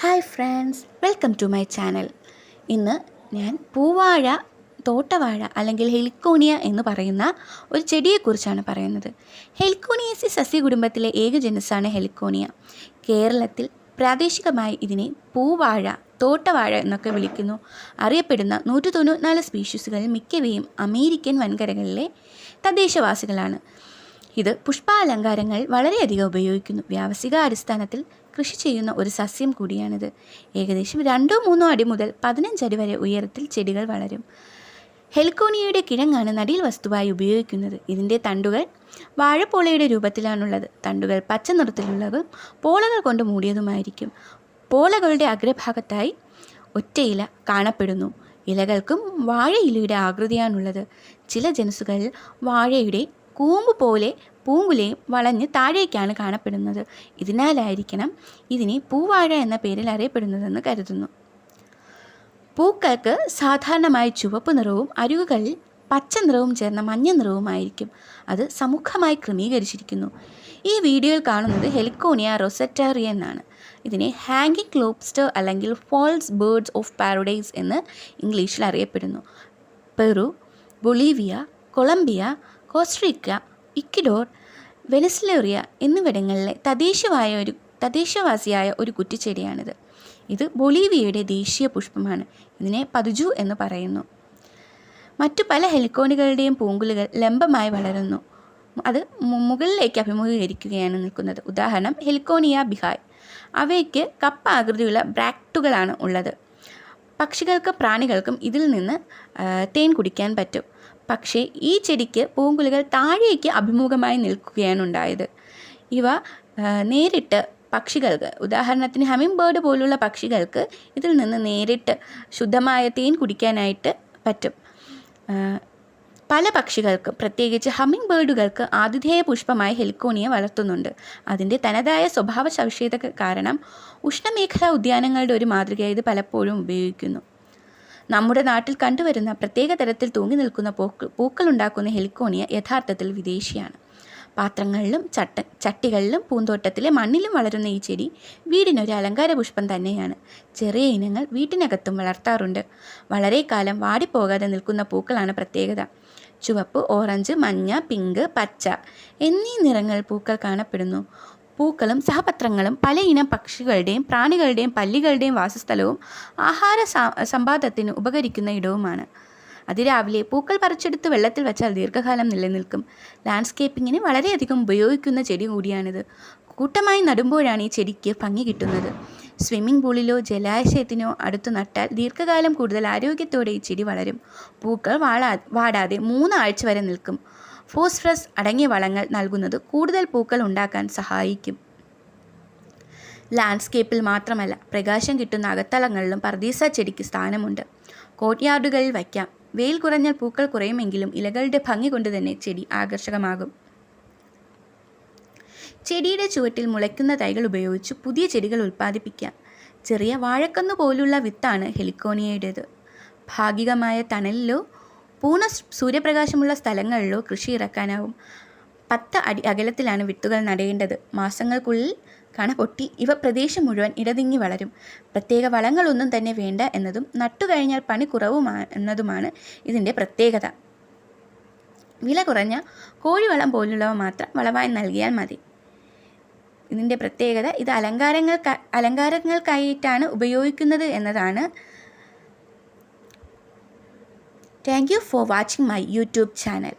Hi friends, welcome to my channel. ഇന്ന് ഞാൻ പൂവാഴ, തോട്ടവാഴ അല്ലെങ്കിൽ ഹെലിക്കോണിയ എന്ന് പറയുന്ന ഒരു ചെടിയെക്കുറിച്ചാണ് പറയുന്നത്. ഹെലിക്കോണിയേസി സസ്യകുടുംബത്തിലെ ഏക ജനുസാണ് ഹെലിക്കോണിയ. കേരളത്തിൽ പ്രാദേശികമായി ഇതിനെ പൂവാഴ, തോട്ടവാഴ എന്നൊക്കെ വിളിക്കുന്നു. അറിയപ്പെടുന്ന 194 സ്പീഷീസുകളിൽ മിക്കവയും അമേരിക്കൻ വൻകരകളിലെ തദ്ദേശവാസികളാണ്. ഇത് പുഷ്പാലങ്കാരങ്ങൾ വളരെയധികം ഉപയോഗിക്കുന്നു. വ്യാവസായിക അടിസ്ഥാനത്തിൽ കൃഷി ചെയ്യുന്ന ഒരു സസ്യം കൂടിയാണിത്. ഏകദേശം 2-3 അടി മുതൽ 15 അടി വരെ ഉയരത്തിൽ ചെടികൾ വളരും. ഹെലിക്കോണിയയുടെ കിഴങ്ങാണ് നടീൽ വസ്തുവായി ഉപയോഗിക്കുന്നത്. ഇതിൻ്റെ തണ്ടുകൾ വാഴപ്പോളയുടെ രൂപത്തിലാണുള്ളത്. തണ്ടുകൾ പച്ച നിറത്തിലുള്ളതും പോളകൾ കൊണ്ട് മൂടിയതുമായിരിക്കും. പോളകളുടെ അഗ്രഭാഗത്തായി ഒറ്റയില കാണപ്പെടുന്നു. ഇലകൾക്കും വാഴയിലയുടെ ആകൃതിയാണുള്ളത്. ചില ജനുസുകളിൽ വാഴയുടെ കൂമ്പ് പോലെ പൂങ്കുലയും വളഞ്ഞ് താഴേക്കാണ് കാണപ്പെടുന്നത്. ഇതിനാലായിരിക്കണം ഇതിനെ പൂവാഴ എന്ന പേരിൽ അറിയപ്പെടുന്നതെന്ന് കരുതുന്നു. പൂക്കൾക്ക് സാധാരണമായി ചുവപ്പ് നിറവും അരികുകളിൽ പച്ച നിറവും ചേർന്ന മഞ്ഞ നിറവുമായിരിക്കും. അത് സമുഖമായി ക്രമീകരിച്ചിരിക്കുന്നു. ഈ വീഡിയോയിൽ കാണുന്നത് ഹെലിക്കോണിയ റൊസറ്റാറിയ എന്നാണ്. ഇതിനെ ഹാങ്ങിങ് ലോബ്സ്റ്റർ അല്ലെങ്കിൽ ഫാൾസ് ബേർഡ്സ് ഓഫ് പാരഡൈസ് എന്ന് ഇംഗ്ലീഷിൽ അറിയപ്പെടുന്നു. Peru, Bolivia, Colombia, Costa Rica, Ecuador, Venezuela എന്നിവിടങ്ങളിലെ തദ്ദേശവാസിയായ ഒരു കുറ്റിച്ചെടിയാണിത്. ഇത് ബൊളീവിയയുടെ ദേശീയ പുഷ്പമാണ്. ഇതിനെ പതുജു എന്ന് പറയുന്നു. മറ്റു പല ഹെലിക്കോണികളുടെയും പൂങ്കുലുകൾ ലംബമായി വളരുന്നു. അത് മുകളിലേക്ക് അഭിമുഖീകരിക്കുകയാണ് നിൽക്കുന്നത്. ഉദാഹരണം ഹെലിക്കോണിയ ബിഹായ്. അവയ്ക്ക് കപ്പ ആകൃതിയുള്ള ബ്രാക്റ്റുകളാണ് ഉള്ളത്. പക്ഷികൾക്കും പ്രാണികൾക്കും ഇതിൽ നിന്ന് തേൻ കുടിക്കാൻ പറ്റും. പക്ഷേ ഈ ചെടിക്ക് പൂങ്കുലുകൾ താഴേക്ക് അഭിമുഖമായി നിൽക്കുകയാണ് ഉണ്ടായത്. ഇവ നേരിട്ട് പക്ഷികൾക്ക്, ഉദാഹരണത്തിന് ഹമ്മിങ് ബേർഡ് പോലുള്ള പക്ഷികൾക്ക് ഇതിൽ നിന്ന് നേരിട്ട് ശുദ്ധമായ തേൻ കുടിക്കാനായിട്ട് പറ്റും. പല പക്ഷികൾക്കും, പ്രത്യേകിച്ച് ഹമ്മിങ് ബേർഡുകൾക്ക് ആതിഥേയ പുഷ്പമായി ഹെലിക്കോണിയ വളർത്തുന്നുണ്ട്. അതിൻ്റെ തനതായ സ്വഭാവ സവിശേഷത കാരണം ഉഷ്ണമേഖലാ ഉദ്യാനങ്ങളുടെ ഒരു മാതൃകയായി ഇത് പലപ്പോഴും ഉപയോഗിക്കുന്നു. നമ്മുടെ നാട്ടിൽ കണ്ടുവരുന്ന പ്രത്യേക തരത്തിൽ തൂങ്ങി നിൽക്കുന്ന പൂക്കളുണ്ടാക്കുന്ന ഹെലിക്കോണിയ യഥാർത്ഥത്തിൽ വിദേശിയാണ്. പാത്രങ്ങളിലും ചട്ടികളിലും പൂന്തോട്ടത്തിലെ മണ്ണിലും വളരുന്ന ഈ ചെടി വീടിനൊരു അലങ്കാര പുഷ്പം തന്നെയാണ്. ചെറിയ ഇനങ്ങൾ വീട്ടിനകത്തും വളർത്താറുണ്ട്. വളരെ കാലം വാടിപ്പോകാതെ നിൽക്കുന്ന പൂക്കളാണ് പ്രത്യേകത. ചുവപ്പ്, ഓറഞ്ച്, മഞ്ഞ, പിങ്ക്, പച്ച എന്നീ നിറങ്ങളിൽ പൂക്കൾ കാണപ്പെടുന്നു. പൂക്കളും സഹപത്രങ്ങളും പലയിനം പക്ഷികളുടെയും പ്രാണികളുടെയും പല്ലികളുടെയും വാസസ്ഥലവും ആഹാര സമ്പാദത്തിന് ഉപകരിക്കുന്ന ഇടവുമാണ്. അതിരാവിലെ പൂക്കൾ പറിച്ചെടുത്ത് വെള്ളത്തിൽ വെച്ചാൽ ദീർഘകാലം നിലനിൽക്കും. ലാൻഡ്സ്കേപ്പിങ്ങിന് വളരെയധികം ഉപയോഗിക്കുന്ന ചെടി കൂടിയാണിത്. കൂട്ടമായി നടുമ്പോഴാണ് ഈ ചെടിക്ക് ഭംഗി കിട്ടുന്നത്. സ്വിമ്മിംഗ് പൂളിലോ ജലാശയത്തിനോ അടുത്ത് നട്ടാൽ ദീർഘകാലം കൂടുതൽ ആരോഗ്യത്തോടെ ഈ ചെടി വളരും. പൂക്കൾ വാടാതെ 3 ആഴ്ച വരെ നിൽക്കും. ഫോസ്ഫറസ് അടങ്ങിയ വളങ്ങൾ നൽകുന്നത് കൂടുതൽ പൂക്കൾ ഉണ്ടാക്കാൻ സഹായിക്കും. ലാൻഡ്സ്കേപ്പിൽ മാത്രമല്ല, പ്രകാശം കിട്ടുന്ന അകത്തളങ്ങളിലും പർദീസ ചെടിക്ക് സ്ഥാനമുണ്ട്. കോർട്ട്യാർഡുകളിൽ വയ്ക്കാം. വെയിൽ കുറഞ്ഞാൽ പൂക്കൾ കുറയുമെങ്കിലും ഇലകളുടെ ഭംഗി കൊണ്ട് തന്നെ ചെടി ആകർഷകമാകും. ചെടിയുടെ ചുവട്ടിൽ മുളയ്ക്കുന്ന തൈകൾ ഉപയോഗിച്ച് പുതിയ ചെടികൾ ഉൽപ്പാദിപ്പിക്കാം. ചെറിയ വാഴക്കന്നു പോലുള്ള വിത്താണ് ഹെലിക്കോണിയയുടേത്. ഭാഗികമായ തണലിലോ പൂർണ്ണ സൂര്യപ്രകാശമുള്ള സ്ഥലങ്ങളിലോ കൃഷി ഇറക്കാനാവും. 10 അടി അകലത്തിലാണ് വിത്തുകൾ നടേണ്ടത്. മാസങ്ങൾക്കുള്ളിൽ കണ പൊട്ടി ഇവ പ്രദേശം മുഴുവൻ ഇടതിങ്ങി വളരും. പ്രത്യേക വളങ്ങളൊന്നും തന്നെ വേണ്ട എന്നതും നട്ടുകഴിഞ്ഞാൽ പണി എന്നതുമാണ് ഇതിൻ്റെ പ്രത്യേകത. വില കുറഞ്ഞ കോഴിവളം പോലുള്ളവ മാത്രം വളമായി നൽകിയാൽ മതി. ഇതിൻ്റെ പ്രത്യേകത ഇത് അലങ്കാരങ്ങൾക്കായിട്ടാണ് ഉപയോഗിക്കുന്നത് എന്നതാണ്. Thank you for watching my YouTube channel.